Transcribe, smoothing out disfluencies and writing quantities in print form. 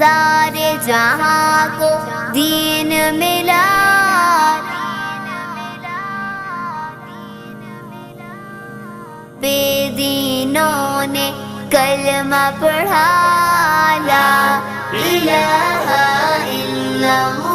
सारे जहां को दीन मिला। बेदीनों ने कलमा पढ़ा, ला इलाहा इल्लल्लाह